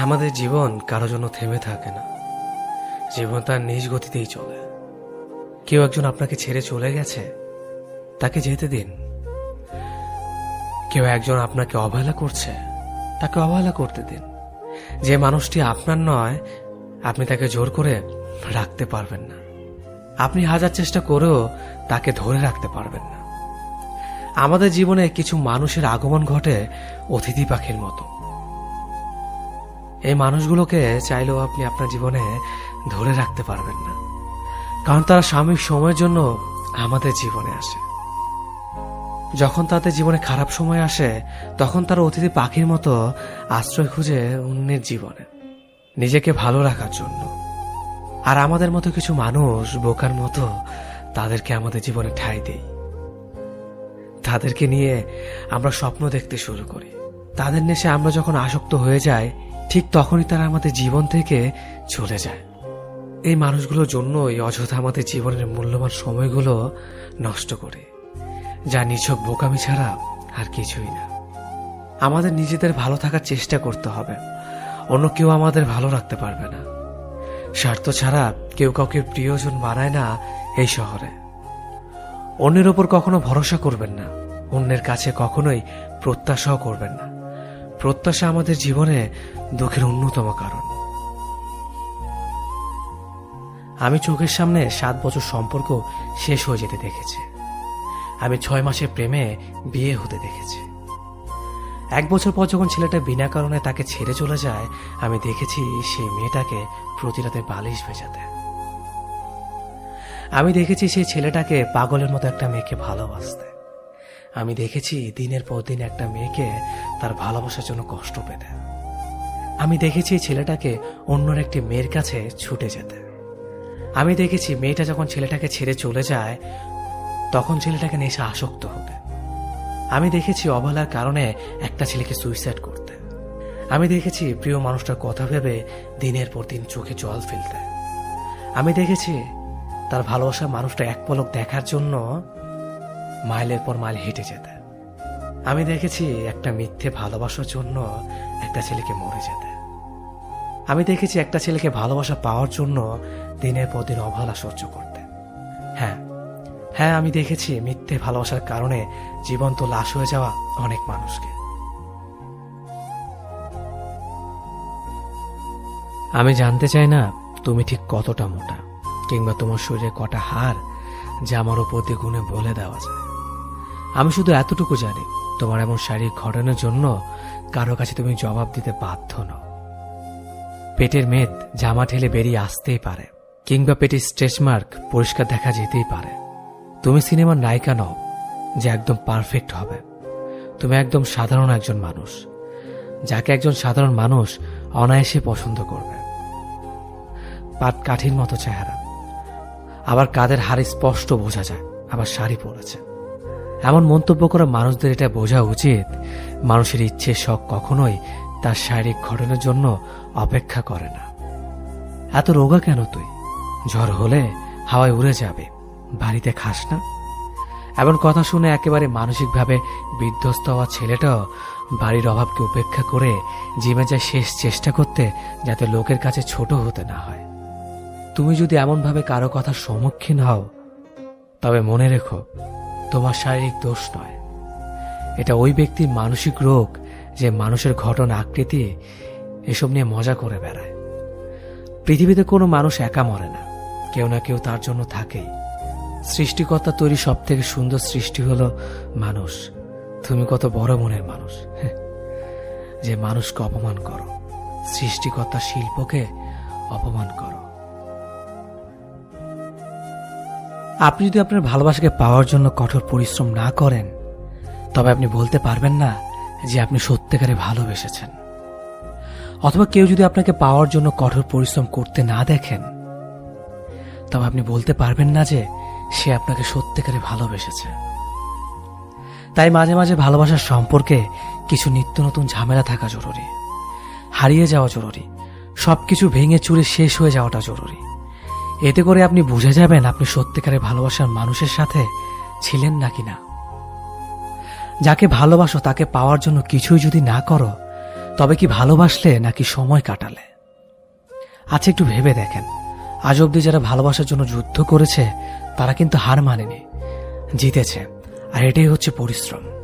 আমাদের জীবন কারো জন্য থেমে থাকে না। জীবন তার নিজ গতিতেই চলে। কেউ একজন আপনাকে ছেড়ে চলে গেছে, তাকে যেতে দিন। কেউ একজন আপনাকে অবহেলা করছে, তাকে অবহেলা করতে দিন। যে মানুষটি আপনার নয়, আপনি তাকে জোর করে রাখতে পারবেন না। আপনি হাজার চেষ্টা করেও তাকে ধরে রাখতে পারবেন না। আমাদের জীবনে কিছু মানুষের আগমন ঘটে অতিথি পাখির মতো। এই মানুষগুলোকে চাইলেও আপনি আপনার জীবনে ধরে রাখতে পারবেন না, কারণ তারা সাময়িক সময়ের জন্য আমাদের জীবনে আসে। যখন তাদের জীবনে খারাপ সময় আসে, তখন তারা অতিথি পাখির মতো আশ্রয় খুঁজে অন্যের জীবনে, নিজেকে ভালো রাখার জন্য। আর আমাদের মতো কিছু মানুষ বোকার মতো তাদেরকে আমাদের জীবনে ঠাঁই দেই। তাদেরকে নিয়ে আমরা স্বপ্ন দেখতে শুরু করি। তাদের নেশে আমরা যখন আসক্ত হয়ে যাই, ঠিক তখনই তারা আমাদের জীবন থেকে চলে যায়। এই মানুষগুলোর জন্যই অযথা আমাদের জীবনের মূল্যবান সময়গুলো নষ্ট করে, যা নিছক বোকামি ছাড়া আর কিছুই না। আমাদের নিজেদের ভালো থাকার চেষ্টা করতে হবে, অন্য কেউ আমাদের ভালো রাখতে পারবে না। স্বার্থ ছাড়া কেউ কাউকে প্রিয়জন বানায় না এই শহরে। অন্যের ওপর কখনো ভরসা করবেন না, অন্যের কাছে কখনোই প্রত্যাশাও করবেন না। প্রত্যাশা আমাদের জীবনে দুঃখের অন্যতম কারণ। আমি চোখের সামনে 7 বছর সম্পর্ক শেষ হয়ে যেতে দেখেছি। আমি 6 মাসের প্রেমে বিয়ে হতে দেখেছি। 1 বছর পর যখন ছেলেটা বিনা কারণে তাকে ছেড়ে চলে যায়, আমি দেখেছি সেই মেয়েটাকে প্রতি রাতে বালিশ ভেজাতে। আমি দেখেছি সেই ছেলেটাকে পাগলের মতো একটা মেয়েকে ভালোবাসতে। আমি দেখেছি দিনের পর দিন একটা মেয়েকে তার ভালোবাসার জন্য কষ্ট পেতে। আমি দেখেছি ছেলেটাকে অন্যর একটি মেয়ের কাছে ছুটে যেতে। আমি দেখেছি মেয়েটা যখন ছেলেটাকে ছেড়ে চলে যায়, তখন ছেলেটাকে নেশা আসক্ত হতে। আমি দেখেছি অবহেলার কারণে একটা ছেলেকে সুইসাইড করতে। আমি দেখেছি প্রিয় মানুষটার কথা ভেবে দিনের পর দিন চোখে জল ফেলতে। আমি দেখেছি তার ভালোবাসার মানুষটা এক পলক দেখার জন্য মাইলের পর মাইল হেঁটে যেতে। আমি দেখেছি একটা মিথ্যে ভালোবাসার জন্য একটা ছেলেকে মরে যেতে। আমি দেখেছি একটা ছেলেকে ভালোবাসা পাওয়ার জন্য দিনের পর দিন অবহেলা সহ্য করতে। হ্যাঁ, আমি দেখেছি মিথ্যে ভালোবাসার কারণে জীবন্ত লাশ হয়ে যাওয়া অনেক মানুষকে। আমি জানতে চাই না তুমি ঠিক কতটা মোটা, কিংবা তোমার শরীরে কটা হাড় যা আমার উপর দিয়ে গুণে বলে দেওয়া যায়। আমি শুধু এতটুকু জানি, তোমার এমন শারীরিক ঘটনার জন্য কারো কাছে তুমি জবাব দিতে বাধ্য নও। পেটের মেদ জামা ঠেলে বেরিয়ে আসতেই পারে, কিংবা পেটের স্ট্রেচ মার্ক পরিষ্কার দেখা যেতেই পারে। তুমি সিনেমার নায়িকা নও যে একদম পারফেক্ট হবে। তুমি একদম সাধারণ একজন মানুষ, যাকে একজন সাধারণ মানুষ অনায়াসে পছন্দ করবে। পাট কাঠির মতো চেহারা, আবার কাদের হাড় স্পষ্ট বোঝা যায়, আবার শাড়ি পরেছে। এমন মন্তব্য করা মানুষদের এটা বোঝা উচিত, মানুষের ইচ্ছে শখ কখনোই তার শারীরিক ঘটনার জন্য অপেক্ষা করে না। এত রোগা কেন তুই? ঝড় হলে হাওয়ায় উড়ে যাবে, বাড়িতে খাস না? এমন কথা শুনে একেবারে মানসিকভাবে বিধ্বস্ত হওয়া ছেলেটাও বাড়ির অভাবকে উপেক্ষা করে জিমে যায় শেষ চেষ্টা করতে, যাতে লোকের কাছে ছোট হতে না হয়। তুমি যদি এমনভাবে কারো কথার সম্মুখীন হও, তবে মনে রেখো, তোমার শারীরিক দোষ নয়, এটা ওই ব্যক্তির মানসিক রোগ, যে মানুষের ঘটনা আকৃতি এসব নিয়ে মজা করে বেড়ায়। পৃথিবীতে কোনো মানুষ একা মরে না, কেউ না কেউ তার জন্য থাকেই। সৃষ্টিকর্তা তৈরি সব থেকে সুন্দর সৃষ্টি হলো মানুষ। তুমি কত বড় মনের মানুষ যে মানুষকে অপমান করো, সৃষ্টিকর্তার শিল্পকে অপমান করো। আপনি যদি আপনার ভালোবাসাকে পাওয়ার জন্য কঠোর পরিশ্রম না করেন, তবে আপনি বলতে পারবেন না যে আপনি সত্যিকারে ভালোবেসেছেন। অথবা কেউ যদি আপনাকে পাওয়ার জন্য কঠোর পরিশ্রম করতে না দেখেন, তবে আপনি বলতে পারবেন না যে সে আপনাকে সত্যিকারে ভালোবেসেছে। তাই মাঝে মাঝে ভালোবাসার সম্পর্কে কিছু নিত্য নতুন ঝামেলা থাকা জরুরি, হারিয়ে যাওয়া জরুরি, সবকিছু ভেঙে চুরে শেষ হয়ে যাওয়াটা জরুরি। এতে করে আপনি বুঝে যাবেন আপনি সত্যিকারে ভালোবাসার মানুষের সাথে ছিলেন নাকি না। যাকে ভালোবাসো তাকে পাওয়ার জন্য কিছুই যদি না করো, তবে কি ভালোবাসলে নাকি সময় কাটালে? আচ্ছা, একটু ভেবে দেখেন, আজ অব্দি যারা ভালোবাসার জন্য যুদ্ধ করেছে তারা কিন্তু হার মানেনি, জিতেছে। আর এটাই হচ্ছে পরিশ্রম।